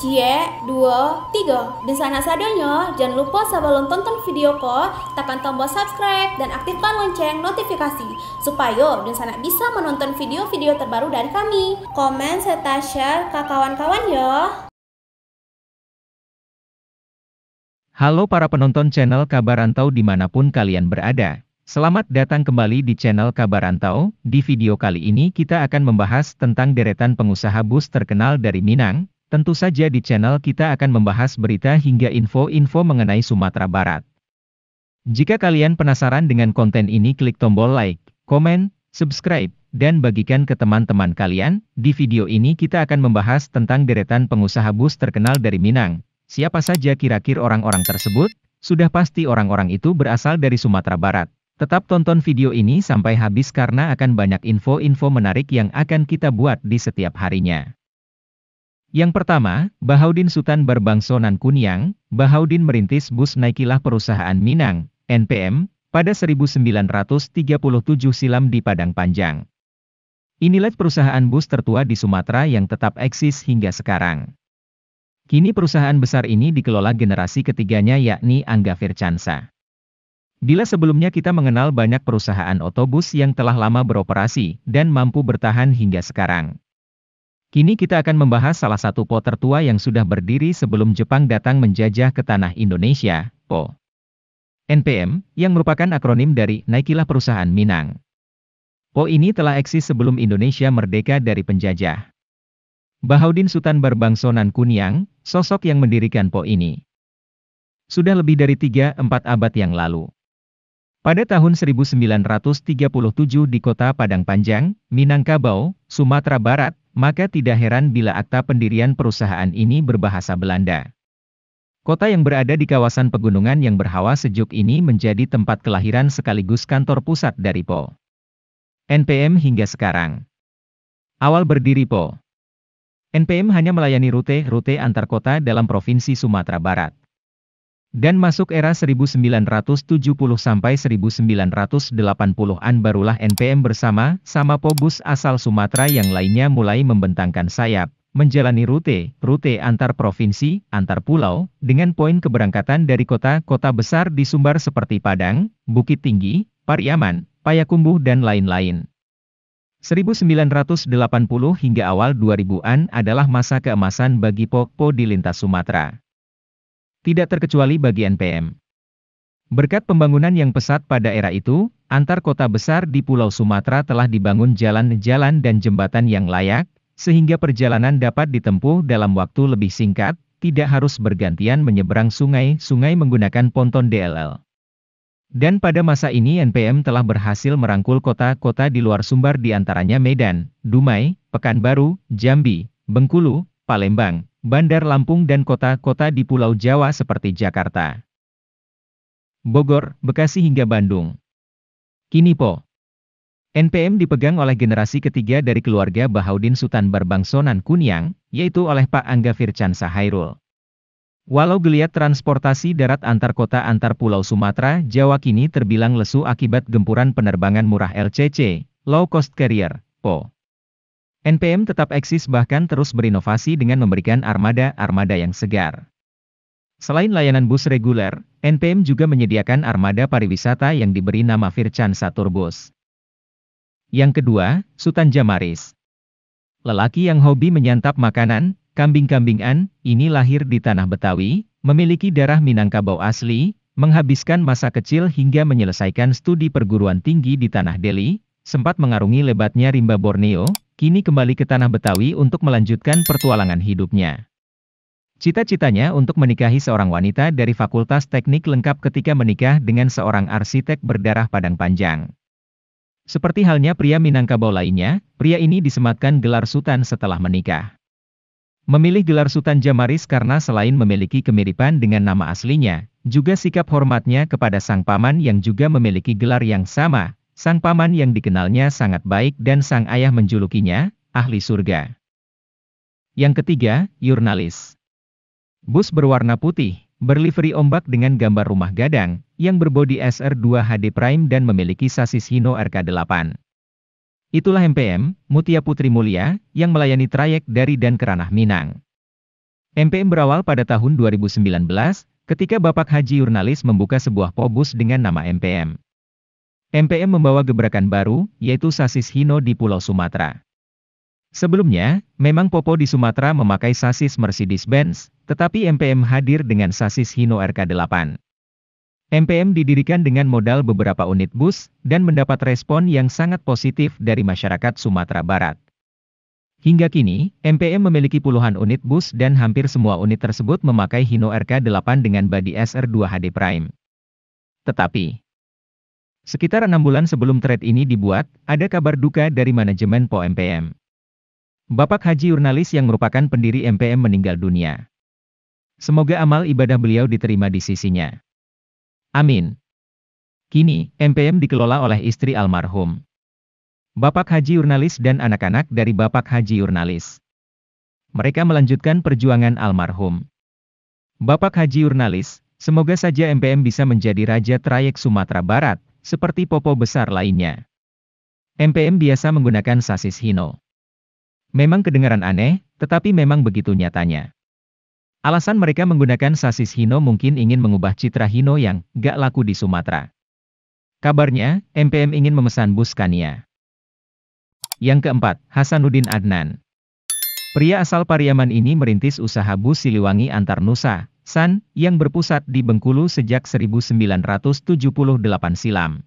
Cie, 2, 3. Dan sana sadanya, jangan lupa sebelum tonton video ko, tekan tombol subscribe dan aktifkan lonceng notifikasi supaya dan sana bisa menonton video-video terbaru dari kami. Komen serta share ke kawan-kawan ya. Halo para penonton channel Kabar Rantau dimanapun kalian berada. Selamat datang kembali di channel Kabar Rantau. Di video kali ini kita akan membahas tentang deretan pengusaha bus terkenal dari Minang. Tentu saja di channel kita akan membahas berita hingga info-info mengenai Sumatera Barat. Jika kalian penasaran dengan konten ini, klik tombol like, komen, subscribe, dan bagikan ke teman-teman kalian. Di video ini kita akan membahas tentang deretan pengusaha bus terkenal dari Minang. Siapa saja kira-kira orang-orang tersebut? Sudah pasti orang-orang itu berasal dari Sumatera Barat. Tetap tonton video ini sampai habis karena akan banyak info-info menarik yang akan kita buat di setiap harinya. Yang pertama, Bahaudin Sutan Barbangso Nan Kuniang. Bahaudin merintis bus Naikilah perusahaan Minang, NPM, pada 1937 silam di Padang Panjang. Inilah perusahaan bus tertua di Sumatera yang tetap eksis hingga sekarang. Kini perusahaan besar ini dikelola generasi ketiganya yakni Angga Fircansa. Bila sebelumnya kita mengenal banyak perusahaan otobus yang telah lama beroperasi dan mampu bertahan hingga sekarang. Kini kita akan membahas salah satu PO tertua yang sudah berdiri sebelum Jepang datang menjajah ke tanah Indonesia, PO NPM, yang merupakan akronim dari Naikilah Perusahaan Minang. PO ini telah eksis sebelum Indonesia merdeka dari penjajah. Bahaudin Sutan Barbangso Nan Kuniang, sosok yang mendirikan PO ini. Sudah lebih dari 3-4 abad yang lalu. Pada tahun 1937 di kota Padang Panjang, Minangkabau, Sumatera Barat, maka tidak heran bila akta pendirian perusahaan ini berbahasa Belanda. Kota yang berada di kawasan pegunungan yang berhawa sejuk ini menjadi tempat kelahiran sekaligus kantor pusat dari PO NPM hingga sekarang. Awal berdiri PO NPM hanya melayani rute antar kota dalam Provinsi Sumatera Barat. Dan masuk era 1970 sampai 1980-an barulah NPM bersama PO bus asal Sumatera yang lainnya mulai membentangkan sayap, menjalani rute antar provinsi, antar pulau, dengan poin keberangkatan dari kota-kota besar di Sumbar seperti Padang, Bukit Tinggi, Pariaman, Payakumbuh dan lain-lain. 1980 hingga awal 2000-an adalah masa keemasan bagi PO di lintas Sumatera. Tidak terkecuali bagi NPM. Berkat pembangunan yang pesat pada era itu, antar kota besar di Pulau Sumatera telah dibangun jalan-jalan dan jembatan yang layak, sehingga perjalanan dapat ditempuh dalam waktu lebih singkat, tidak harus bergantian menyeberang sungai menggunakan ponton DLL. Dan pada masa ini NPM telah berhasil merangkul kota-kota di luar Sumbar di antaranya Medan, Dumai, Pekanbaru, Jambi, Bengkulu, Palembang, Bandar Lampung dan kota-kota di Pulau Jawa seperti Jakarta, Bogor, Bekasi hingga Bandung. Kini PO NPM dipegang oleh generasi ketiga dari keluarga Bahaudin Sutan Barbangso Nan Kuniang, yaitu oleh Pak Angga Fircansa Hairul. Walau geliat transportasi darat antar kota antar pulau Sumatera, Jawa kini terbilang lesu akibat gempuran penerbangan murah LCC, Low Cost Carrier, PO. NPM tetap eksis bahkan terus berinovasi dengan memberikan armada yang segar. Selain layanan bus reguler, NPM juga menyediakan armada pariwisata yang diberi nama Fircansa Tourbus. Yang kedua, Sutan Jamaris. Lelaki yang hobi menyantap makanan, kambing-kambingan, ini lahir di tanah Betawi, memiliki darah Minangkabau asli, menghabiskan masa kecil hingga menyelesaikan studi perguruan tinggi di tanah Delhi, sempat mengarungi lebatnya rimba Borneo, kini kembali ke tanah Betawi untuk melanjutkan pertualangan hidupnya. Cita-citanya untuk menikahi seorang wanita dari Fakultas Teknik lengkap ketika menikah dengan seorang arsitek berdarah Padang Panjang. Seperti halnya pria Minangkabau lainnya, pria ini disematkan gelar Sutan setelah menikah. Memilih gelar Sutan Jamaris karena selain memiliki kemiripan dengan nama aslinya, juga sikap hormatnya kepada sang paman yang juga memiliki gelar yang sama. Sang paman yang dikenalnya sangat baik dan sang ayah menjulukinya, ahli surga. Yang ketiga, Jurnalis. Bus berwarna putih, berlivery ombak dengan gambar rumah gadang, yang berbodi SR2 HD Prime dan memiliki sasis Hino RK8. Itulah NPM, Mutia Putri Mulia, yang melayani trayek dari dan ke ranah Minang. MPM berawal pada tahun 2019, ketika Bapak Haji Yurnalis membuka sebuah pobus dengan nama MPM. MPM membawa gebrakan baru, yaitu sasis Hino di Pulau Sumatera. Sebelumnya, memang Popo di Sumatera memakai sasis Mercedes-Benz, tetapi MPM hadir dengan sasis Hino RK8. MPM didirikan dengan modal beberapa unit bus, dan mendapat respon yang sangat positif dari masyarakat Sumatera Barat. Hingga kini, MPM memiliki puluhan unit bus dan hampir semua unit tersebut memakai Hino RK8 dengan bodi SR2 HD Prime. Tetapi, sekitar 6 bulan sebelum thread ini dibuat, ada kabar duka dari manajemen PO MPM. Bapak Haji Yurnalis yang merupakan pendiri MPM meninggal dunia. Semoga amal ibadah beliau diterima di sisinya. Amin. Kini, MPM dikelola oleh istri almarhum Bapak Haji Yurnalis dan anak-anak dari Bapak Haji Yurnalis. Mereka melanjutkan perjuangan almarhum Bapak Haji Yurnalis. Semoga saja MPM bisa menjadi raja trayek Sumatera Barat, seperti Popo besar lainnya. MPM biasa menggunakan sasis Hino. Memang kedengaran aneh, tetapi memang begitu nyatanya. Alasan mereka menggunakan sasis Hino mungkin ingin mengubah citra Hino yang gak laku di Sumatera. Kabarnya, MPM ingin memesan bus Scania. Yang keempat, Hasanuddin Adnan. Pria asal Pariaman ini merintis usaha bus Siliwangi Antar Nusa, SAN, yang berpusat di Bengkulu sejak 1978 silam.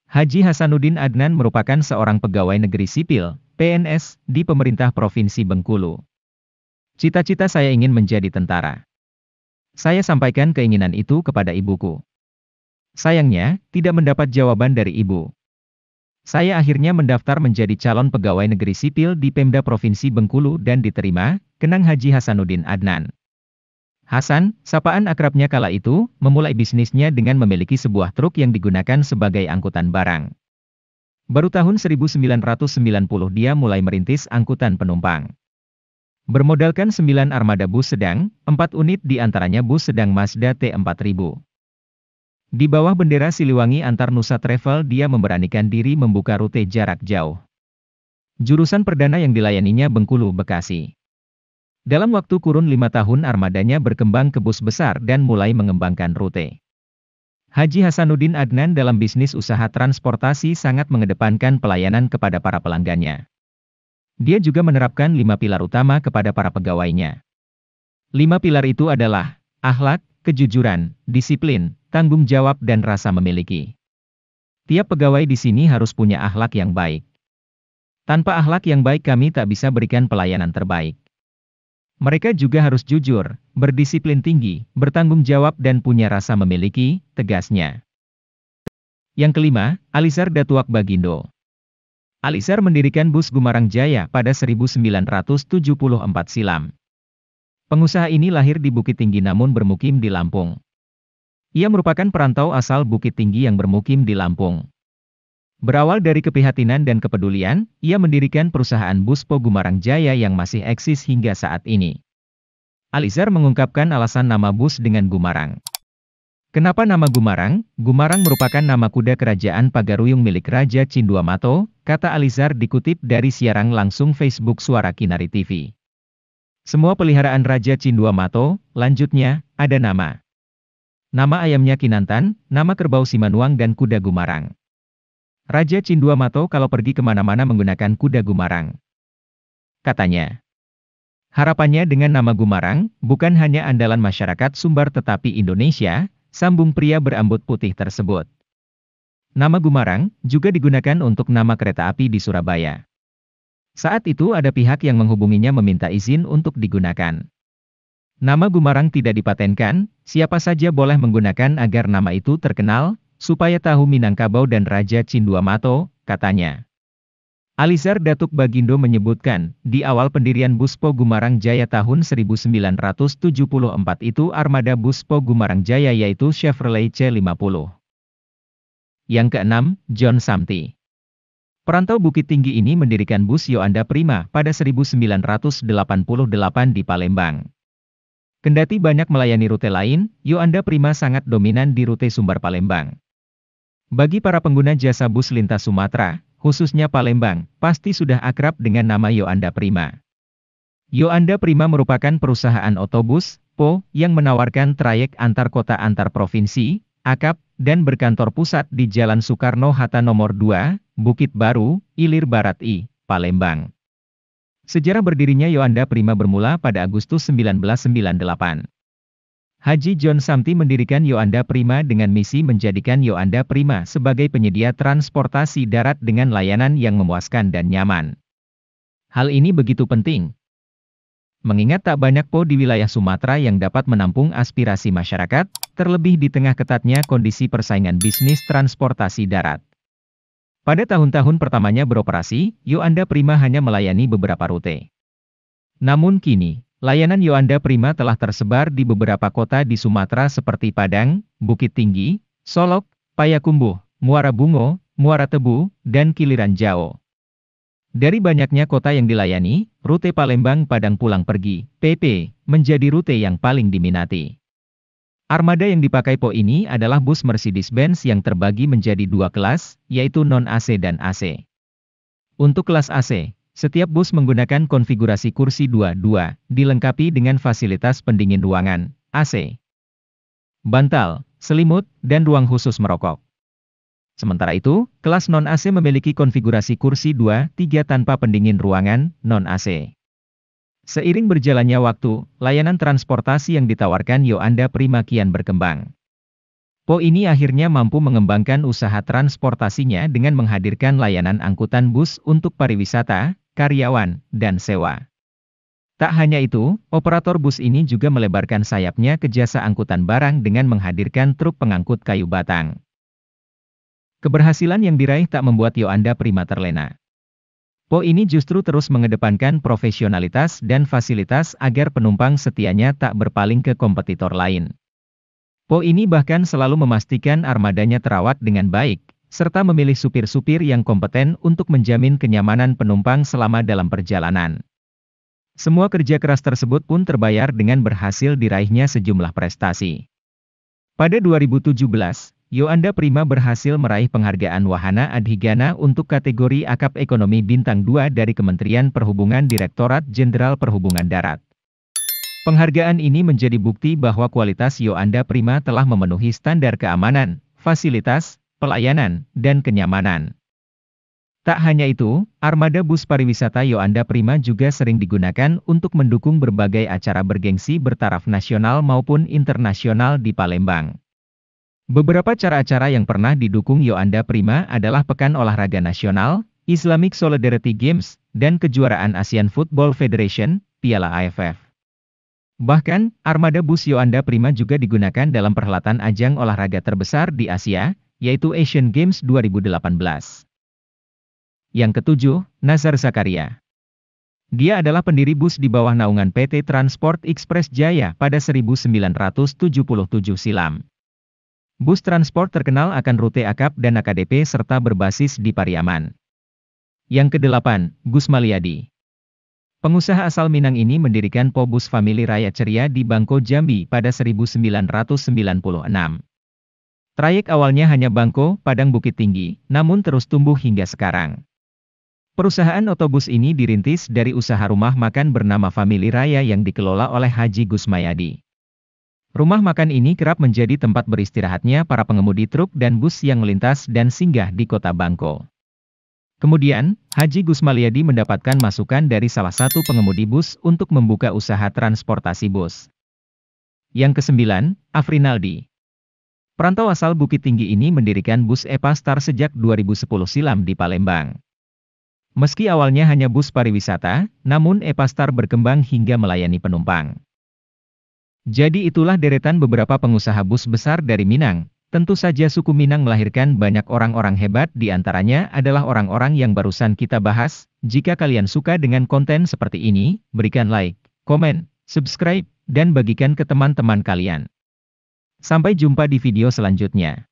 Haji Hasanuddin Adnan merupakan seorang pegawai negeri sipil, PNS, di pemerintah Provinsi Bengkulu. Cita-cita saya ingin menjadi tentara. Saya sampaikan keinginan itu kepada ibuku. Sayangnya, tidak mendapat jawaban dari ibu. Saya akhirnya mendaftar menjadi calon pegawai negeri sipil di Pemda Provinsi Bengkulu dan diterima, kenang Haji Hasanuddin Adnan. Hasan, sapaan akrabnya kala itu, memulai bisnisnya dengan memiliki sebuah truk yang digunakan sebagai angkutan barang. Baru tahun 1990 dia mulai merintis angkutan penumpang. Bermodalkan 9 armada bus sedang, 4 unit diantaranya bus sedang Mazda T4000. Di bawah bendera Siliwangi Antar Nusa Travel dia memberanikan diri membuka rute jarak jauh. Jurusan perdana yang dilayaninya Bengkulu, Bekasi. Dalam waktu kurun 5 tahun armadanya berkembang ke bus besar dan mulai mengembangkan rute. Haji Hasanuddin Adnan dalam bisnis usaha transportasi sangat mengedepankan pelayanan kepada para pelanggannya. Dia juga menerapkan 5 pilar utama kepada para pegawainya. 5 pilar itu adalah akhlak, kejujuran, disiplin, tanggung jawab dan rasa memiliki. Tiap pegawai di sini harus punya akhlak yang baik. Tanpa akhlak yang baik kami tak bisa berikan pelayanan terbaik. Mereka juga harus jujur, berdisiplin tinggi, bertanggung jawab dan punya rasa memiliki, tegasnya. Yang kelima, Alizar Datuak Bagindo. Alizar mendirikan bus Gumarang Jaya pada 1974 silam. Pengusaha ini lahir di Bukit Tinggi namun bermukim di Lampung. Ia merupakan perantau asal Bukit Tinggi yang bermukim di Lampung. Berawal dari keprihatinan dan kepedulian, ia mendirikan perusahaan bus Po Gumarang Jaya yang masih eksis hingga saat ini. Alizar mengungkapkan alasan nama bus dengan Gumarang. Kenapa nama Gumarang? Gumarang merupakan nama kuda kerajaan Pagaruyung milik Raja Cinduamato, kata Alizar dikutip dari siaran langsung Facebook Suara Kinari TV. Semua peliharaan Raja Cinduamato, lanjutnya, ada nama. Nama ayamnya Kinantan, nama kerbau Simanuang dan kuda Gumarang. Raja Cinduamato kalau pergi kemana-mana menggunakan kuda Gumarang. Katanya. Harapannya dengan nama Gumarang, bukan hanya andalan masyarakat Sumbar tetapi Indonesia, sambung pria berambut putih tersebut. Nama Gumarang juga digunakan untuk nama kereta api di Surabaya. Saat itu ada pihak yang menghubunginya meminta izin untuk digunakan. Nama Gumarang tidak dipatenkan, siapa saja boleh menggunakan agar nama itu terkenal, supaya tahu Minangkabau dan Raja Cinduamato, katanya. Alizar Datuk Bagindo menyebutkan, di awal pendirian bus Po Gumarang Jaya tahun 1974 itu armada bus Po Gumarang Jaya yaitu Chevrolet C50. Yang keenam, John Samti. Perantau Bukit Tinggi ini mendirikan bus Yoanda Prima pada 1988 di Palembang. Kendati banyak melayani rute lain, Yoanda Prima sangat dominan di rute Sumbar Palembang. Bagi para pengguna jasa bus lintas Sumatera, khususnya Palembang, pasti sudah akrab dengan nama Yoanda Prima. Yoanda Prima merupakan perusahaan otobus, PO, yang menawarkan trayek antar kota antar provinsi, akap, dan berkantor pusat di Jalan Soekarno-Hatta Nomor 2, Bukit Baru, Ilir Barat I, Palembang. Sejarah berdirinya Yoanda Prima bermula pada Agustus 1998. Haji John Samti mendirikan Yoanda Prima dengan misi menjadikan Yoanda Prima sebagai penyedia transportasi darat dengan layanan yang memuaskan dan nyaman. Hal ini begitu penting, mengingat tak banyak PO di wilayah Sumatera yang dapat menampung aspirasi masyarakat, terlebih di tengah ketatnya kondisi persaingan bisnis transportasi darat. Pada tahun-tahun pertamanya beroperasi, Yoanda Prima hanya melayani beberapa rute. Namun kini, layanan Yoanda Prima telah tersebar di beberapa kota di Sumatera seperti Padang, Bukit Tinggi, Solok, Payakumbuh, Muara Bungo, Muara Tebu, dan Kiliran Jao. Dari banyaknya kota yang dilayani, rute Palembang-Padang pulang pergi, PP, menjadi rute yang paling diminati. Armada yang dipakai PO ini adalah bus Mercedes-Benz yang terbagi menjadi dua kelas, yaitu non-AC dan AC. Untuk kelas AC, setiap bus menggunakan konfigurasi kursi 2-2, dilengkapi dengan fasilitas pendingin ruangan, AC, bantal, selimut, dan ruang khusus merokok. Sementara itu, kelas non-AC memiliki konfigurasi kursi 2-3 tanpa pendingin ruangan, non-AC. Seiring berjalannya waktu, layanan transportasi yang ditawarkan Yoanda Prima kian berkembang. PO ini akhirnya mampu mengembangkan usaha transportasinya dengan menghadirkan layanan angkutan bus untuk pariwisata, karyawan, dan sewa. Tak hanya itu, operator bus ini juga melebarkan sayapnya ke jasa angkutan barang dengan menghadirkan truk pengangkut kayu batang. Keberhasilan yang diraih tak membuat Yoanda Prima terlena. PO ini justru terus mengedepankan profesionalitas dan fasilitas agar penumpang setianya tak berpaling ke kompetitor lain. PO ini bahkan selalu memastikan armadanya terawat dengan baik, serta memilih supir-supir yang kompeten untuk menjamin kenyamanan penumpang selama dalam perjalanan. Semua kerja keras tersebut pun terbayar dengan berhasil diraihnya sejumlah prestasi. Pada 2017, Yoanda Prima berhasil meraih penghargaan Wahana Adhigana untuk kategori Akap Ekonomi Bintang 2 dari Kementerian Perhubungan Direktorat Jenderal Perhubungan Darat. Penghargaan ini menjadi bukti bahwa kualitas Yoanda Prima telah memenuhi standar keamanan, fasilitas, pelayanan, dan kenyamanan. Tak hanya itu, armada bus pariwisata Yoanda Prima juga sering digunakan untuk mendukung berbagai acara bergengsi bertaraf nasional maupun internasional di Palembang. Beberapa acara yang pernah didukung Yoanda Prima adalah Pekan Olahraga Nasional, Islamic Solidarity Games, dan kejuaraan Asian Football Federation, Piala AFF. Bahkan, armada bus Yoanda Prima juga digunakan dalam perhelatan ajang olahraga terbesar di Asia, yaitu Asian Games 2018. Yang ketujuh, Nazar Zakaria. Dia adalah pendiri bus di bawah naungan PT Transport Express Jaya pada 1977 silam. Bus transport terkenal akan rute akap dan AKDP serta berbasis di Pariaman. Yang kedelapan, Gus Maliadi. Pengusaha asal Minang ini mendirikan PO Bus Family Raya Ceria di Bangko Jambi pada 1996. Trayek awalnya hanya Bangko, Padang Bukit Tinggi, namun terus tumbuh hingga sekarang. Perusahaan otobus ini dirintis dari usaha rumah makan bernama Family Raya yang dikelola oleh Haji Gus Mayadi. Rumah makan ini kerap menjadi tempat beristirahatnya para pengemudi truk dan bus yang melintas dan singgah di kota Bangko. Kemudian, Haji Gus Maliadi mendapatkan masukan dari salah satu pengemudi bus untuk membuka usaha transportasi bus. Yang kesembilan, Afrinaldi. Perantau asal Bukit Tinggi ini mendirikan bus Epastar sejak 2010 silam di Palembang. Meski awalnya hanya bus pariwisata, namun Epastar berkembang hingga melayani penumpang. Jadi itulah deretan beberapa pengusaha bus besar dari Minang. Tentu saja suku Minang melahirkan banyak orang-orang hebat, di antaranya adalah orang-orang yang barusan kita bahas. Jika kalian suka dengan konten seperti ini, berikan like, komen, subscribe, dan bagikan ke teman-teman kalian. Sampai jumpa di video selanjutnya.